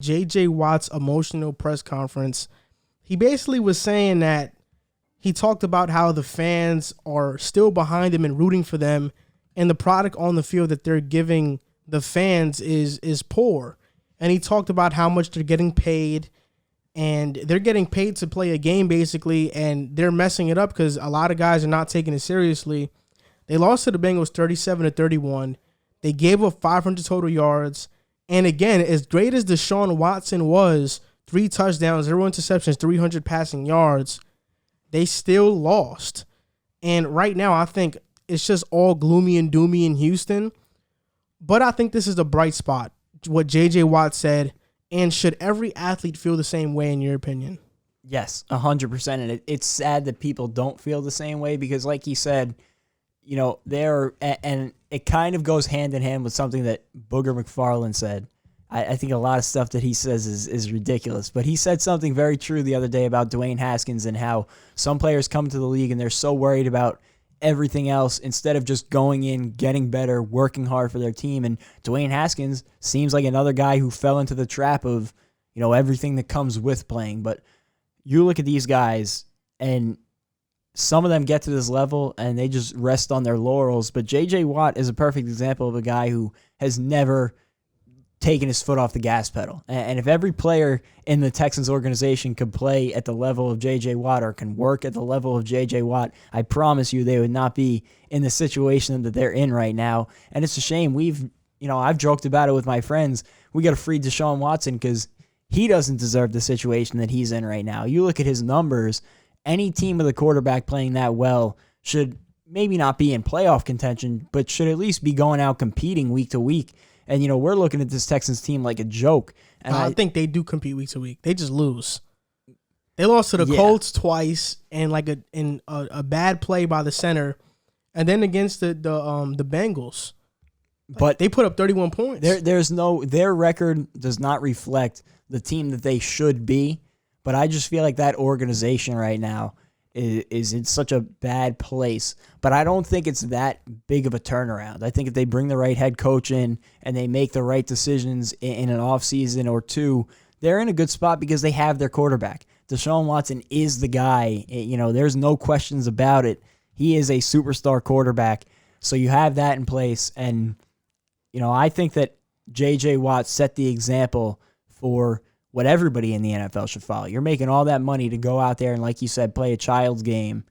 J.J. Watt's emotional press conference, he basically was saying that he talked about how the fans are still behind him and rooting for them, and the product on the field that they're giving the fans is poor. And he talked about how much they're getting paid, and they're getting paid to play a game basically, and they're messing it up because a lot of guys are not taking it seriously. They lost to the Bengals 37-31. They gave up 500 total yards. And again, as great as Deshaun Watson was, 3 touchdowns, 0 interceptions, 300 passing yards, they still lost. And right now, I think it's just all gloomy and doomy in Houston. But I think this is a bright spot, what J.J. Watt said. And should every athlete feel the same way, in your opinion? Yes, 100%. And it's sad that people don't feel the same way because, like he said, you know, and it kind of goes hand in hand with something that Booger McFarland said. I think a lot of stuff that he says is ridiculous, but he said something very true the other day about Dwayne Haskins and how some players come to the league and they're so worried about everything else instead of just going in, getting better, working hard for their team. And Dwayne Haskins seems like another guy who fell into the trap of, you know, everything that comes with playing. But you look at these guys and some of them get to this level and they just rest on their laurels. But J.J. Watt is a perfect example of a guy who has never taken his foot off the gas pedal. And if every player in the Texans organization could play at the level of J.J. Watt or can work at the level of J.J. Watt, I promise you they would not be in the situation that they're in right now. And it's a shame. I've joked about it with my friends. We got to free Deshaun Watson because he doesn't deserve the situation that he's in right now. You look at his numbers, any team with a quarterback playing that well should maybe not be in playoff contention, but should at least be going out competing week to week. And, you know, we're looking at this Texans team like a joke. And I think they do compete week to week. They just lose. They lost to the Colts twice and a bad play by the center, and then against the Bengals. But they put up 31 points. Their record does not reflect the team that they should be. But I just feel like that organization right now is in such a bad place. But I don't think it's that big of a turnaround. I think if they bring the right head coach in and they make the right decisions in an offseason or two, they're in a good spot because they have their quarterback. Deshaun Watson is the guy. You know, there's no questions about it. He is a superstar quarterback. So you have that in place. And, you know, I think that J.J. Watt set the example for what everybody in the NFL should follow. You're making all that money to go out there and, like you said, play a child's game.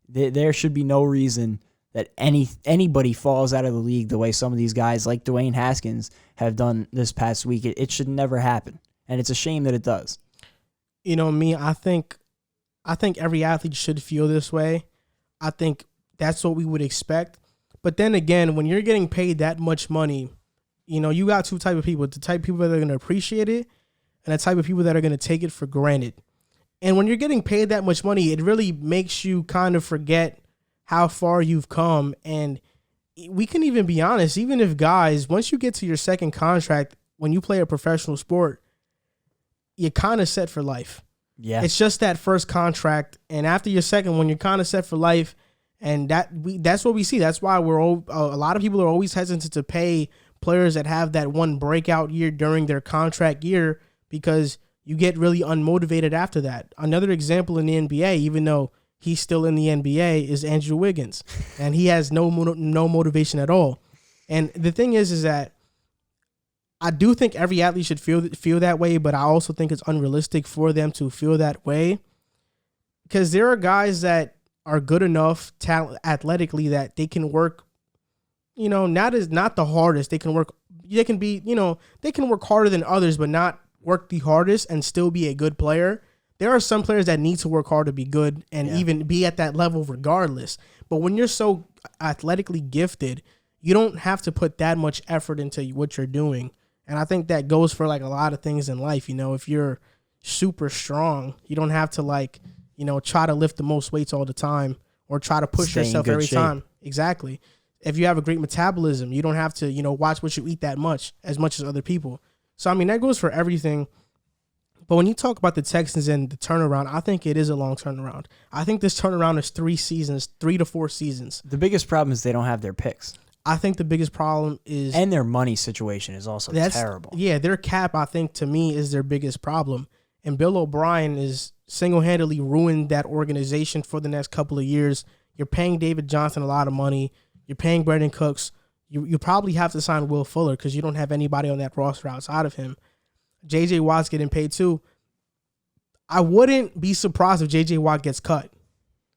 There should be no reason that anybody falls out of the league the way some of these guys like Dwayne Haskins have done this past week. It should never happen, and it's a shame that it does. You know me, I think every athlete should feel this way. I think that's what we would expect. But then again, when you're getting paid that much money, you know, you got two type of people. The type of people that are going to appreciate it and the type of people that are going to take it for granted. And when you're getting paid that much money, it really makes you kind of forget how far you've come. And we can even be honest, even if guys, once you get to your second contract, when you play a professional sport, you're kind of set for life. Yeah. It's just that first contract. And after your second one, you're kind of set for life. And that's what we see. That's why a lot of people are always hesitant to pay players that have that one breakout year during their contract year, because you get really unmotivated after that. Another example in the NBA, even though he's still in the NBA, is Andrew Wiggins, and he has no motivation at all. And the thing is that I do think every athlete should feel that way, but I also think it's unrealistic for them to feel that way, because there are guys that are good enough athletically that they can work, you know, not the hardest. They can work harder than others, but not work the hardest and still be a good player. There are some players that need to work hard to be good and even be at that level regardless. But when you're so athletically gifted, you don't have to put that much effort into what you're doing. And I think that goes for like a lot of things in life. You know, if you're super strong, you don't have to try to lift the most weights all the time or try to push yourself every time. Exactly. If you have a great metabolism, you don't have to, watch what you eat as much as other people. So, I mean, that goes for everything. But when you talk about the Texans and the turnaround, I think it is a long turnaround. I think this turnaround is 3 to 4 seasons. The biggest problem is they don't have their picks. I think the biggest problem is... And their money situation is also terrible. Yeah, their cap, I think, to me, is their biggest problem. And Bill O'Brien is single-handedly ruined that organization for the next couple of years. You're paying David Johnson a lot of money. You're paying Brandon Cooks. You probably have to sign Will Fuller because you don't have anybody on that roster outside of him. J.J. Watt's getting paid too. I wouldn't be surprised if J.J. Watt gets cut.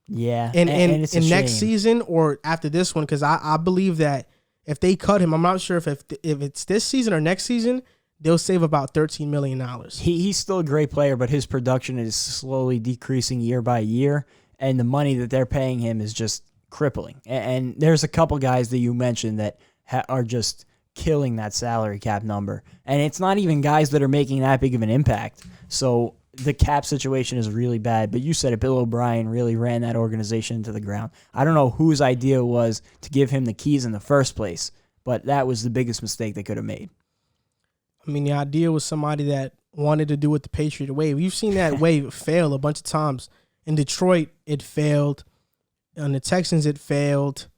Yeah, and it's a next shame. season or after this one, because I believe that if they cut him, I'm not sure if it's this season or next season, they'll save about $13 million. He's still a great player, but his production is slowly decreasing year by year, and the money that they're paying him is just crippling. And there's a couple guys that you mentioned that are just killing that salary cap number, and it's not even guys that are making that big of an impact. So the cap situation is really bad, but you said it, Bill O'Brien really ran that organization into the ground. I don't know whose idea it was to give him the keys in the first place, but that was the biggest mistake they could have made. I mean, the idea was somebody that wanted to do it the Patriot Way. We've seen that way fail a bunch of times. In Detroit, it failed. On the Texans, it failed.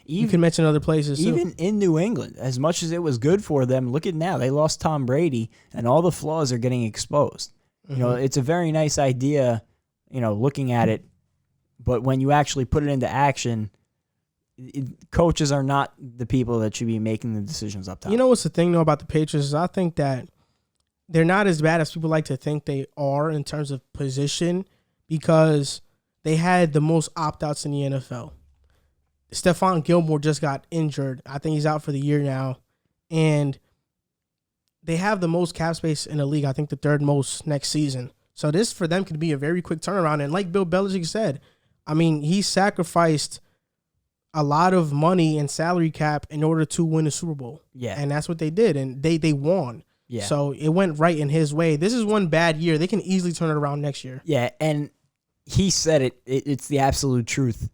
You can mention other places too. Even in New England, as much as it was good for them, look at now. They lost Tom Brady, and all the flaws are getting exposed. You know, it's a very nice idea, you know, looking at it, but when you actually put it into action, coaches are not the people that should be making the decisions up top. You know what's the thing, though, about the Patriots is I think that they're not as bad as people like to think they are in terms of position because they had the most opt-outs in the NFL. Stephon Gilmore just got injured. I think he's out for the year now. And they have the most cap space in the league. I think the third most next season. So this for them could be a very quick turnaround. And like Bill Belichick said, I mean, he sacrificed a lot of money and salary cap in order to win the Super Bowl. Yeah. And that's what they did. And they won. Yeah. So it went right in his way. This is one bad year. They can easily turn it around next year. Yeah, and he said it's the absolute truth.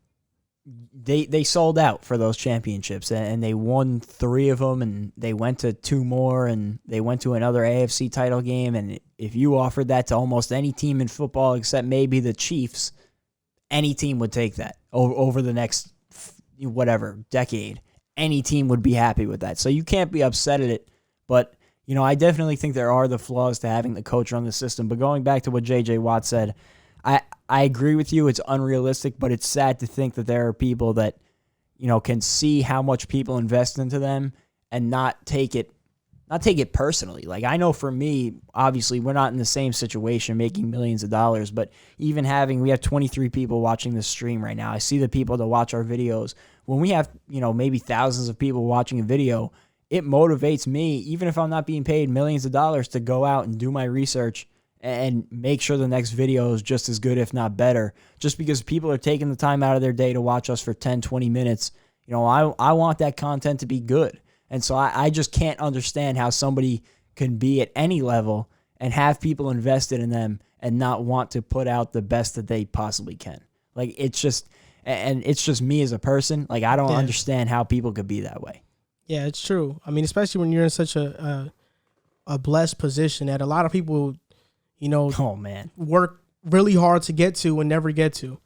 They sold out for those championships, and they won 3 of them, and they went to 2 more, and they went to another AFC title game. And if you offered that to almost any team in football except maybe the Chiefs, any team would take that over the next, whatever, decade. Any team would be happy with that. So you can't be upset at it. But, you know, I definitely think there are the flaws to having the coach run the system. But going back to what J.J. Watt said, I agree with you. It's unrealistic, but it's sad to think that there are people that, you know, can see how much people invest into them and not take it personally. Like, I know for me, obviously, we're not in the same situation making millions of dollars, but even we have 23 people watching this stream right now. I see the people that watch our videos. When we have, you know, maybe thousands of people watching a video, it motivates me, even if I'm not being paid millions of dollars, to go out and do my research and make sure the next video is just as good, if not better, just because people are taking the time out of their day to watch us for 10, 20 minutes. You know, I want that content to be good. And so I just can't understand how somebody can be at any level and have people invested in them and not want to put out the best that they possibly can. Like, it's just me as a person. Like, I don't understand how people could be that way. Yeah, it's true. I mean, especially when you're in such a blessed position that a lot of people, you know, oh man, work really hard to get to and never get to.